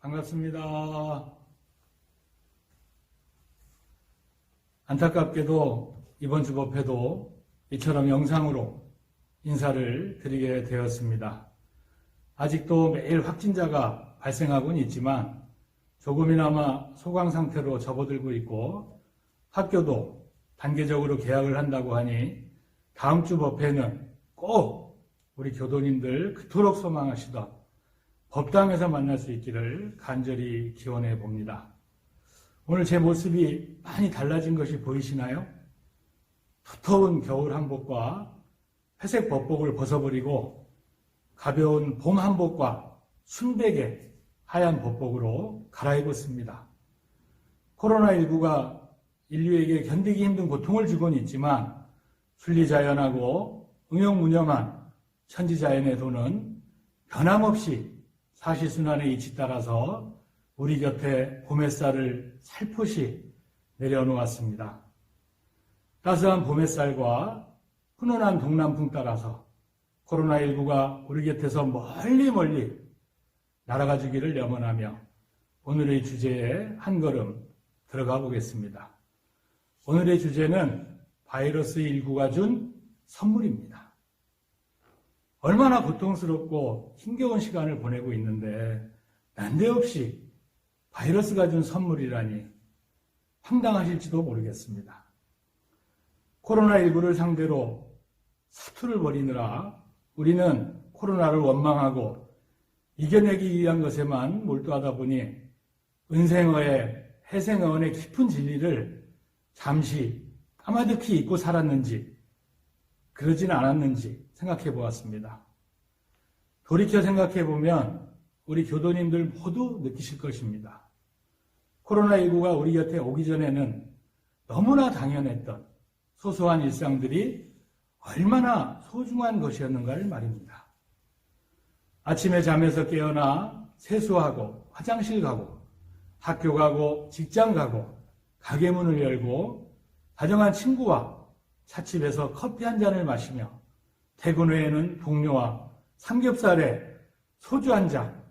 반갑습니다. 안타깝게도 이번 주 법회도 이처럼 영상으로 인사를 드리게 되었습니다. 아직도 매일 확진자가 발생하고는 있지만 조금이나마 소강 상태로 접어들고 있고 학교도 단계적으로 개학을 한다고 하니 다음 주 법회는 꼭 우리 교도님들 그토록 소망하시던 법당에서 만날 수 있기를 간절히 기원해 봅니다. 오늘 제 모습이 많이 달라진 것이 보이시나요? 두터운 겨울 한복과 회색 법복을 벗어버리고 가벼운 봄 한복과 순백의 하얀 법복으로 갈아입었습니다. 코로나19가 인류에게 견디기 힘든 고통을 주고는 있지만 순리자연하고 응용무념한 천지자연의 도는 변함없이 사시순환의 이치 따라서 우리 곁에 봄 햇살을 살포시 내려놓았습니다. 따스한 봄 햇살과 훈훈한 동남풍 따라서 코로나19가 우리 곁에서 멀리 날아가 주기를 염원하며 오늘의 주제에 한 걸음 들어가 보겠습니다. 오늘의 주제는 바이러스19가 준 선물입니다. 얼마나 고통스럽고 힘겨운 시간을 보내고 있는데 난데없이 바이러스가 준 선물이라니 황당하실지도 모르겠습니다. 코로나19를 상대로 사투를 벌이느라 우리는 코로나를 원망하고 이겨내기 위한 것에만 몰두하다 보니 은생어의 해생어원의 깊은 진리를 잠시 까마득히 잊고 살았는지 그러진 않았는지 생각해 보았습니다. 돌이켜 생각해 보면 우리 교도님들 모두 느끼실 것입니다. 코로나19가 우리 곁에 오기 전에는 너무나 당연했던 소소한 일상들이 얼마나 소중한 것이었는가를 말입니다. 아침에 잠에서 깨어나 세수하고 화장실 가고 학교 가고 직장 가고 가게 문을 열고 다정한 친구와 찻집에서 커피 한 잔을 마시며 퇴근 후에는 동료와 삼겹살에 소주 한 잔,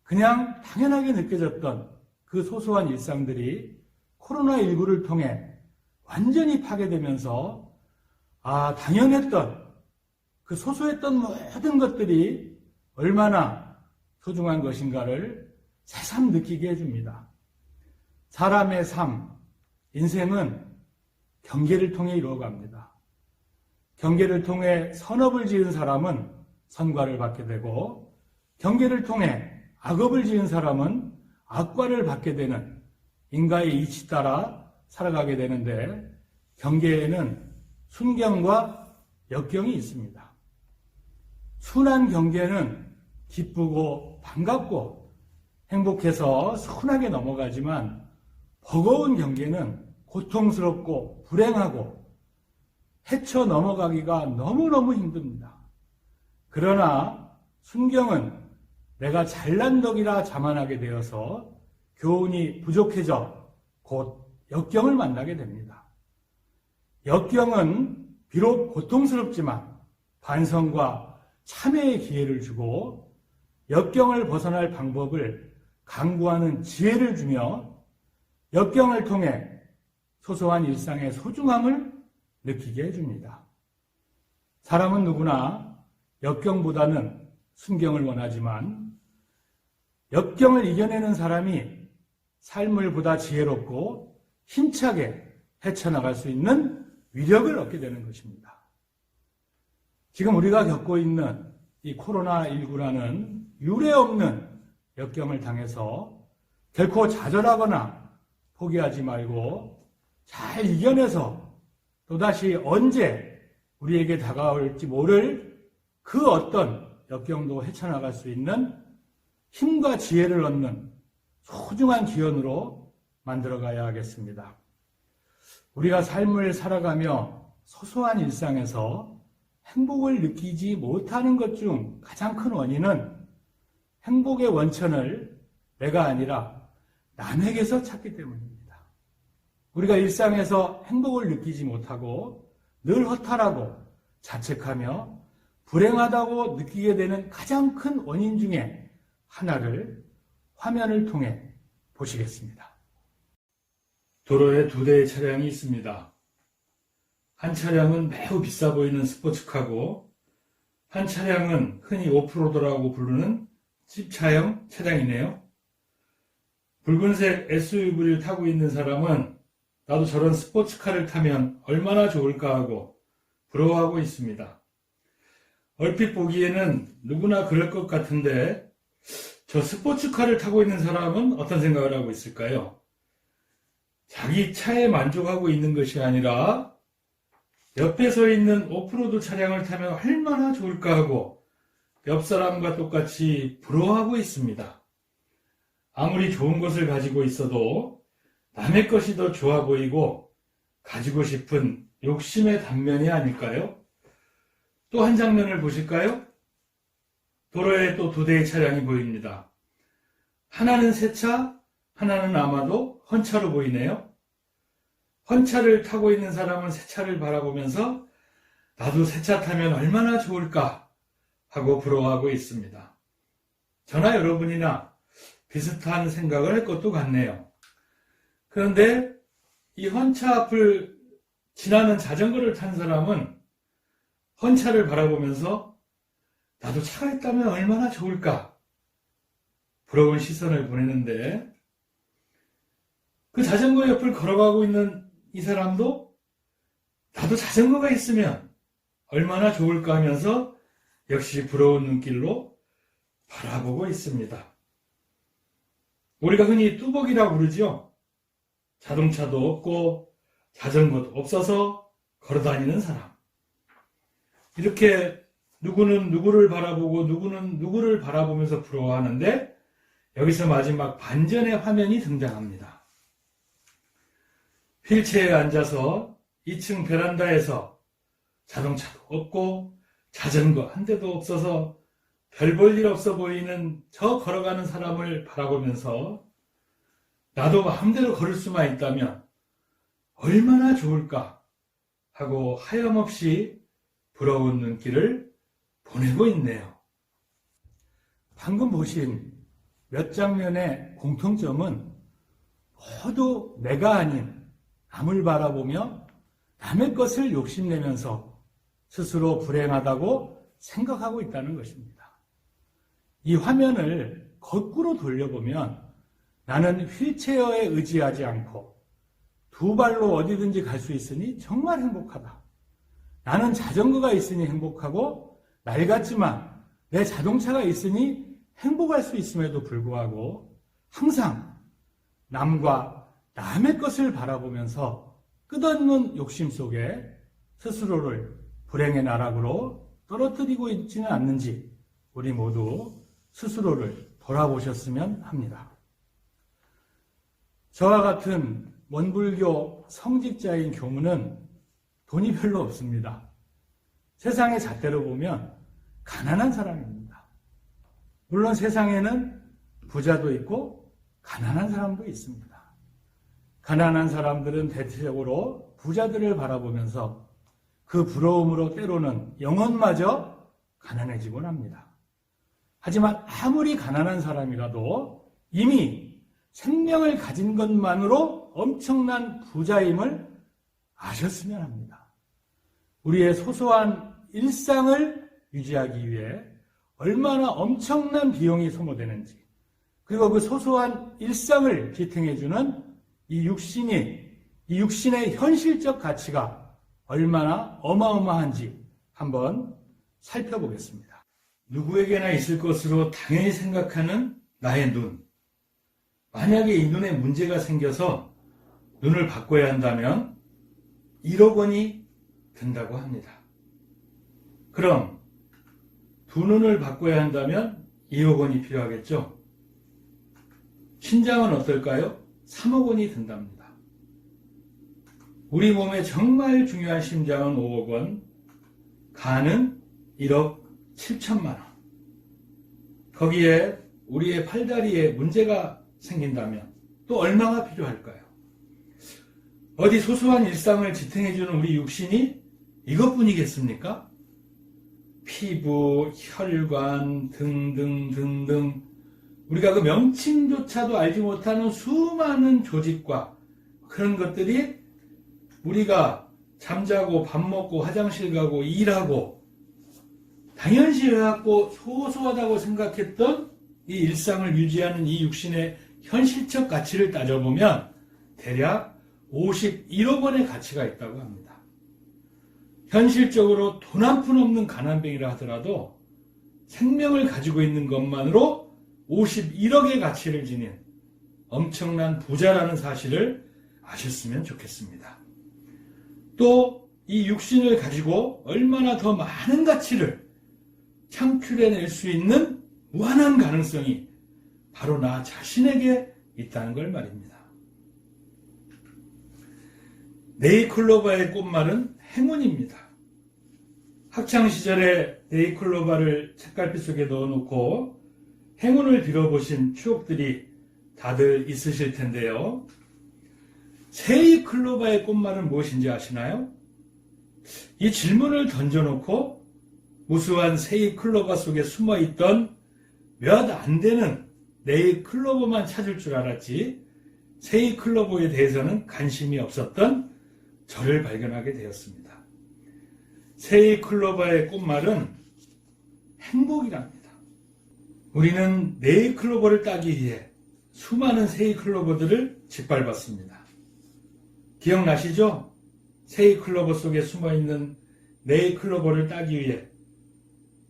그냥 당연하게 느껴졌던 그 소소한 일상들이 코로나19를 통해 완전히 파괴되면서 당연했던 그 소소했던 모든 것들이 얼마나 소중한 것인가를 새삼 느끼게 해줍니다. 사람의 삶, 인생은 경계를 통해 이루어갑니다. 경계를 통해 선업을 지은 사람은 선과를 받게 되고 경계를 통해 악업을 지은 사람은 악과를 받게 되는 인과의 이치 따라 살아가게 되는데 경계에는 순경과 역경이 있습니다. 순한 경계는 기쁘고 반갑고 행복해서 순하게 넘어가지만 버거운 경계는 고통스럽고 불행하고 헤쳐 넘어가기가 너무너무 힘듭니다. 그러나 순경은 내가 잘난 덕이라 자만하게 되어서 교훈이 부족해져 곧 역경을 만나게 됩니다. 역경은 비록 고통스럽지만 반성과 참회의 기회를 주고 역경을 벗어날 방법을 강구하는 지혜를 주며 역경을 통해 소소한 일상의 소중함을 느끼게 해줍니다. 사람은 누구나 역경보다는 순경을 원하지만 역경을 이겨내는 사람이 삶을 보다 지혜롭고 힘차게 헤쳐나갈 수 있는 위력을 얻게 되는 것입니다. 지금 우리가 겪고 있는 이 코로나19라는 유례없는 역경을 당해서 결코 좌절하거나 포기하지 말고 잘 이겨내서 또다시 언제 우리에게 다가올지 모를 그 어떤 역경도 헤쳐나갈 수 있는 힘과 지혜를 얻는 소중한 기원으로 만들어가야 하겠습니다. 우리가 삶을 살아가며 소소한 일상에서 행복을 느끼지 못하는 것 중 가장 큰 원인은 행복의 원천을 내가 아니라 남에게서 찾기 때문입니다. 우리가 일상에서 행복을 느끼지 못하고 늘 허탈하고 자책하며 불행하다고 느끼게 되는 가장 큰 원인 중에 하나를 화면을 통해 보시겠습니다. 도로에 2대의 차량이 있습니다. 한 차량은 매우 비싸 보이는 스포츠카고 한 차량은 흔히 오프로드라고 부르는 집차형 차량이네요. 붉은색 SUV를 타고 있는 사람은 나도 저런 스포츠카를 타면 얼마나 좋을까 하고 부러워하고 있습니다. 얼핏 보기에는 누구나 그럴 것 같은데 저 스포츠카를 타고 있는 사람은 어떤 생각을 하고 있을까요? 자기 차에 만족하고 있는 것이 아니라 옆에 서 있는 오프로드 차량을 타면 얼마나 좋을까 하고 옆 사람과 똑같이 부러워하고 있습니다. 아무리 좋은 것을 가지고 있어도 남의 것이 더 좋아 보이고 가지고 싶은 욕심의 단면이 아닐까요? 또 한 장면을 보실까요? 도로에 또 2대의 차량이 보입니다. 하나는 새 차, 하나는 아마도 헌차로 보이네요. 헌차를 타고 있는 사람은 새 차를 바라보면서 나도 새 차 타면 얼마나 좋을까 하고 부러워하고 있습니다. 저나 여러분이나 비슷한 생각을 할 것도 같네요. 그런데 이 헌차 앞을 지나는 자전거를 탄 사람은 헌차를 바라보면서 나도 차가 있다면 얼마나 좋을까 부러운 시선을 보내는데 그 자전거 옆을 걸어가고 있는 이 사람도 나도 자전거가 있으면 얼마나 좋을까 하면서 역시 부러운 눈길로 바라보고 있습니다. 우리가 흔히 뚜벅이라고 부르죠. 자동차도 없고 자전거도 없어서 걸어다니는 사람. 이렇게 누구는 누구를 바라보고 누구는 누구를 바라보면서 부러워하는데 여기서 마지막 반전의 화면이 등장합니다. 휠체어에 앉아서 2층 베란다에서 자동차도 없고 자전거 한 대도 없어서 별 볼 일 없어 보이는 저 걸어가는 사람을 바라보면서 나도 마음대로 걸을 수만 있다면 얼마나 좋을까 하고 하염없이 부러운 눈길을 보내고 있네요. 방금 보신 몇 장면의 공통점은 모두 내가 아닌 남을 바라보며 남의 것을 욕심내면서 스스로 불행하다고 생각하고 있다는 것입니다. 이 화면을 거꾸로 돌려보면 나는 휠체어에 의지하지 않고 2발로 어디든지 갈 수 있으니 정말 행복하다. 나는 자전거가 있으니 행복하고 낡았지만 내 자동차가 있으니 행복할 수 있음에도 불구하고 항상 남과 남의 것을 바라보면서 끝없는 욕심 속에 스스로를 불행의 나락으로 떨어뜨리고 있지는 않는지 우리 모두 스스로를 돌아보셨으면 합니다. 저와 같은 원불교 성직자인 교무는 돈이 별로 없습니다. 세상의 잣대로 보면 가난한 사람입니다. 물론 세상에는 부자도 있고 가난한 사람도 있습니다. 가난한 사람들은 대체적으로 부자들을 바라보면서 그 부러움으로 때로는 영혼마저 가난해지곤 합니다. 하지만 아무리 가난한 사람이라도 이미 생명을 가진 것만으로 엄청난 부자임을 아셨으면 합니다. 우리의 소소한 일상을 유지하기 위해 얼마나 엄청난 비용이 소모되는지, 그리고 그 소소한 일상을 지탱해주는 이 육신의 현실적 가치가 얼마나 어마어마한지 한번 살펴보겠습니다. 누구에게나 있을 것으로 당연히 생각하는 나의 눈. 만약에 이 눈에 문제가 생겨서 눈을 바꿔야 한다면 1억 원이 든다고 합니다. 그럼 두 눈을 바꿔야 한다면 2억 원이 필요하겠죠? 신장은 어떨까요? 3억 원이 든답니다. 우리 몸에 정말 중요한 심장은 5억 원, 간은 1억 7천만 원. 거기에 우리의 팔다리에 문제가 생긴다면 또 얼마가 필요할까요? 어디 소소한 일상을 지탱해주는 우리 육신이 이것뿐이겠습니까? 피부, 혈관 등등 우리가 그 명칭조차도 알지 못하는 수많은 조직과 그런 것들이 우리가 잠자고 밥 먹고 화장실 가고 일하고 당연시 해갖고 소소하다고 생각했던 이 일상을 유지하는 이 육신의 현실적 가치를 따져보면 대략 51억 원의 가치가 있다고 합니다. 현실적으로 돈 한 푼 없는 가난뱅이라 하더라도 생명을 가지고 있는 것만으로 51억의 가치를 지닌 엄청난 부자라는 사실을 아셨으면 좋겠습니다. 또 이 육신을 가지고 얼마나 더 많은 가치를 창출해낼 수 있는 무한한 가능성이 바로 나 자신에게 있다는 걸 말입니다. 네이클로바의 꽃말은 행운입니다. 학창시절에 네이클로바를 책갈피 속에 넣어놓고 행운을 빌어보신 추억들이 다들 있으실 텐데요. 세이클로바의 꽃말은 무엇인지 아시나요? 이 질문을 던져놓고 무수한 세이클로바 속에 숨어있던 몇 안 되는 네이클로바만 찾을 줄 알았지 세이클로바에 대해서는 관심이 없었던 저를 발견하게 되었습니다. 세이클로바의 꽃말은 행복이랍니다. 우리는 네이클로바를 따기 위해 수많은 세이클로바들을 짓밟았습니다. 기억나시죠? 세이클로바 속에 숨어있는 네이클로바를 따기 위해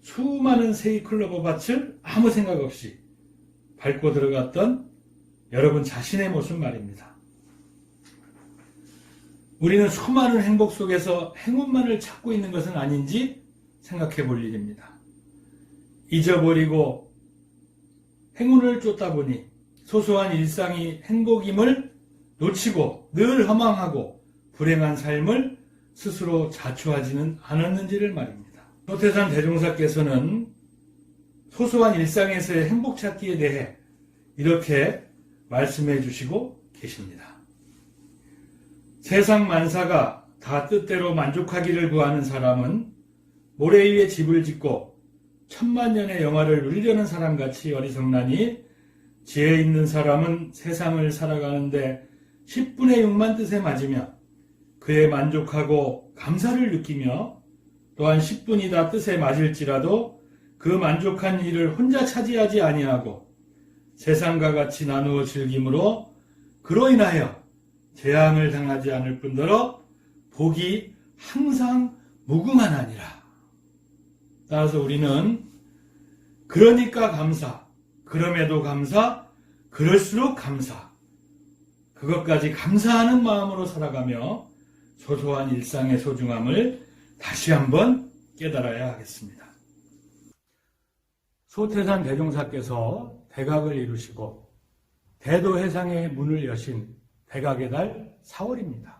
수많은 세이클로바 밭을 아무 생각 없이 밟고 들어갔던 여러분 자신의 모습 말입니다. 우리는 수많은 행복 속에서 행운만을 찾고 있는 것은 아닌지 생각해 볼 일입니다. 잊어버리고 행운을 쫓다 보니 소소한 일상이 행복임을 놓치고 늘 허망하고 불행한 삶을 스스로 자초하지는 않았는지를 말입니다. 소태산 대종사께서는 소소한 일상에서의 행복 찾기에 대해 이렇게 말씀해 주시고 계십니다. 세상 만사가 다 뜻대로 만족하기를 구하는 사람은 모래 위에 집을 짓고 천만년의 영화를 누리려는 사람같이 어리석나니 지혜 있는 사람은 세상을 살아가는데 10분의 6만 뜻에 맞으며 그에 만족하고 감사를 느끼며 또한 10분이 다 뜻에 맞을지라도 그 만족한 일을 혼자 차지하지 아니하고 세상과 같이 나누어 즐김으로 그로 인하여 재앙을 당하지 않을 뿐더러 복이 항상 무궁하나니라. 따라서 우리는 그러니까 감사, 그럼에도 감사, 그럴수록 감사, 그것까지 감사하는 마음으로 살아가며 소소한 일상의 소중함을 다시 한번 깨달아야 하겠습니다. 소태산 대종사께서 대각을 이루시고 대도해상의 문을 여신 대각의 달 4월입니다.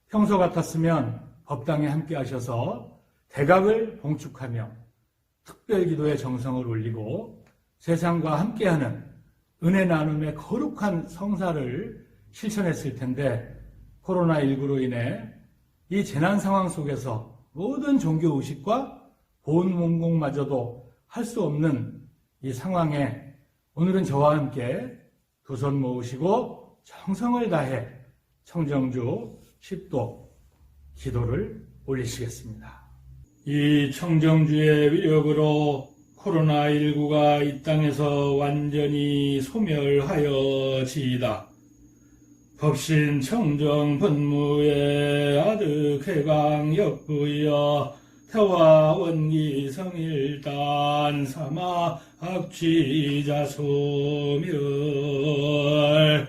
평소 같았으면 법당에 함께 하셔서 대각을 봉축하며 특별기도의 정성을 올리고 세상과 함께하는 은혜 나눔의 거룩한 성사를 실천했을 텐데 코로나19로 인해 이 재난 상황 속에서 모든 종교 의식과 보훈 공공마저도 할 수 없는 이 상황에 오늘은 저와 함께 두 손 모으시고 정성을 다해 청정주 10도 기도를 올리시겠습니다. 이 청정주의 위력으로 코로나19가 이 땅에서 완전히 소멸하여지이다. 법신 청정 분무의 아득해강 역부여 태화 원기 성일단 사마 악취자 소멸.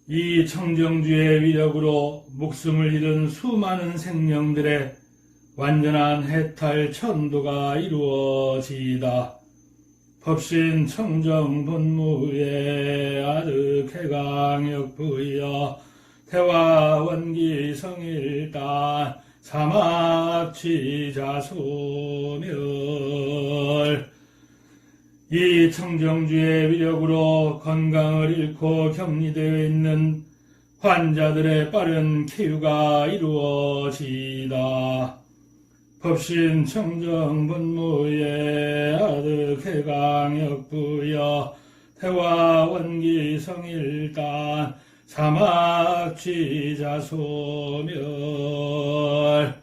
이 청정주의 위력으로 목숨을 잃은 수많은 생명들의 완전한 해탈 천도가 이루어지이다. 법신 청정 분무의 아득해강 역부여 태화 원기 성일단 사막취자 소멸. 이 청정주의 위력으로 건강을 잃고 격리되어 있는 환자들의 빠른 쾌유가 이루어지이다. 법신 청정분무예 아득해강역부여 태화원기 성일단 사막취자소멸.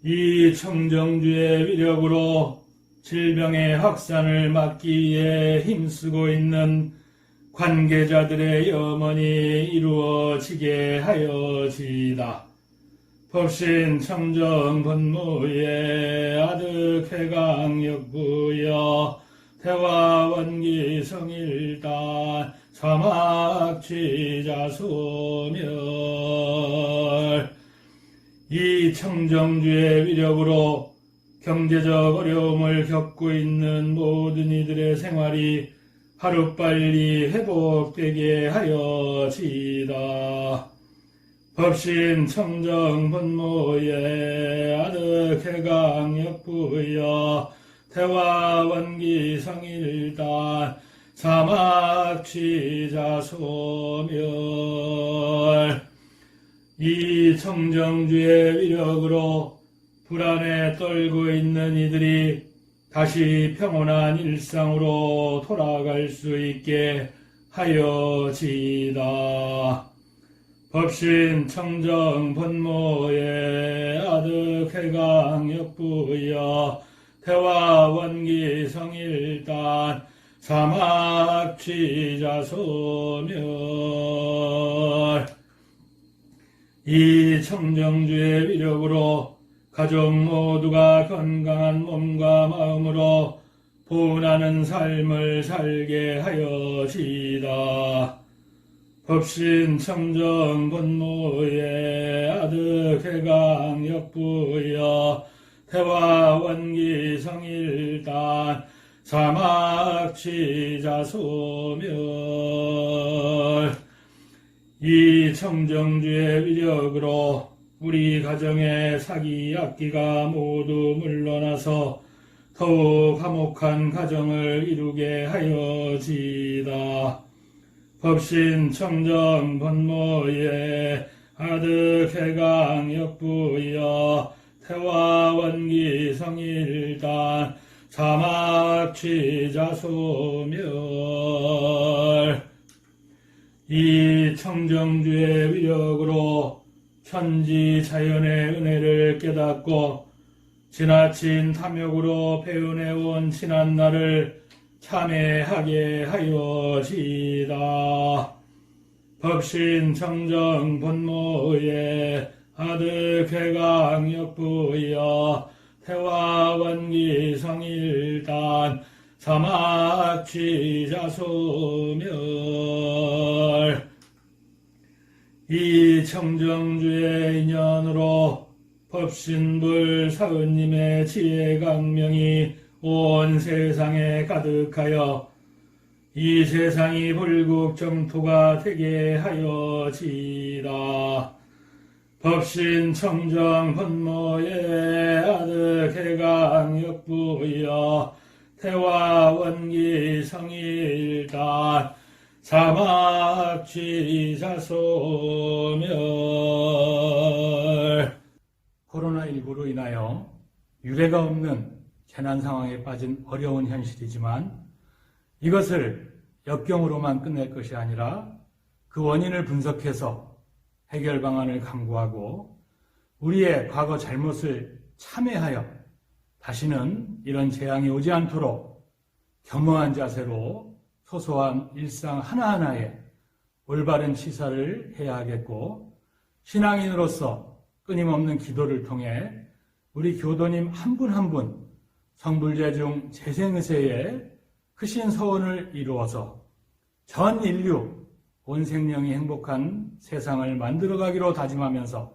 이 청정주의 위력으로 질병의 확산을 막기 위해 힘쓰고 있는 관계자들의 염원이 이루어지게 하여지이다. 법신 청정분무예 아득해강역부여 태화원기 성일단 사막취자소멸. 이 청정주의 위력으로 경제적 어려움을 겪고 있는 모든 이들의 생활이 하루빨리 회복되게 하여지이다. 법신 청정분무예 아득해강역부여 태화원기 성일단 사막취자소멸. 이 청정주의 위력으로 불안에 떨고 있는 이들이 다시 평온한 일상으로 돌아갈 수 있게 하여지이다. 법신 청정분무예 아득해강역부여 태화원기 성일단 사막취자소멸. 이 청정주의 위력으로 가족 모두가 건강한 몸과 마음으로 보은하는 삶을 살게 하여지이다. 법신 청정분무예 아득해강역부여 태화원기 성일단 사막취자소멸. 이 청정주의 위력으로 우리 가정의 사기 악기가 모두 물러나서 더욱 화목한 가정을 이루게 하여지이다. 법신 청정분무예 아득해강역부여 태화원기 성일단 사막취자소멸. 이 청정주의 위력으로 천지 자연의 은혜를 깨닫고 지나친 탐욕으로 배운해온 지난날을 참회하게 하여지이다. 법신 청정분무예 아득해강역부여 태화원기 성일단 사막취자소멸. 이 청정주의 인연으로 법신불 사은님의 지혜강명이 온 세상에 가득하여 이 세상이 불국정토가 되게 하여지이다. 법신 청정분무예 아득해강역부여 태화원기 성일단 사막취자소멸. 코로나19로 인하여 유례가 없는 재난 상황에 빠진 어려운 현실이지만 이것을 역경으로만 끝낼 것이 아니라 그 원인을 분석해서 해결 방안을 강구하고 우리의 과거 잘못을 참회하여 다시는 이런 재앙이 오지 않도록 겸허한 자세로 소소한 일상 하나하나에 올바른 치사를 해야 하겠고, 신앙인으로서 끊임없는 기도를 통해 우리 교도님 한 분 한 분 성불제 중 재생의세에 크신 서원을 이루어서 전 인류 온 생명이 행복한 세상을 만들어가기로 다짐하면서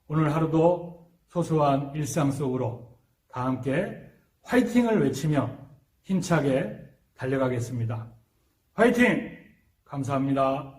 오늘 하루도 소소한 일상 속으로 다 함께 화이팅을 외치며 힘차게 달려가겠습니다. 화이팅! 감사합니다.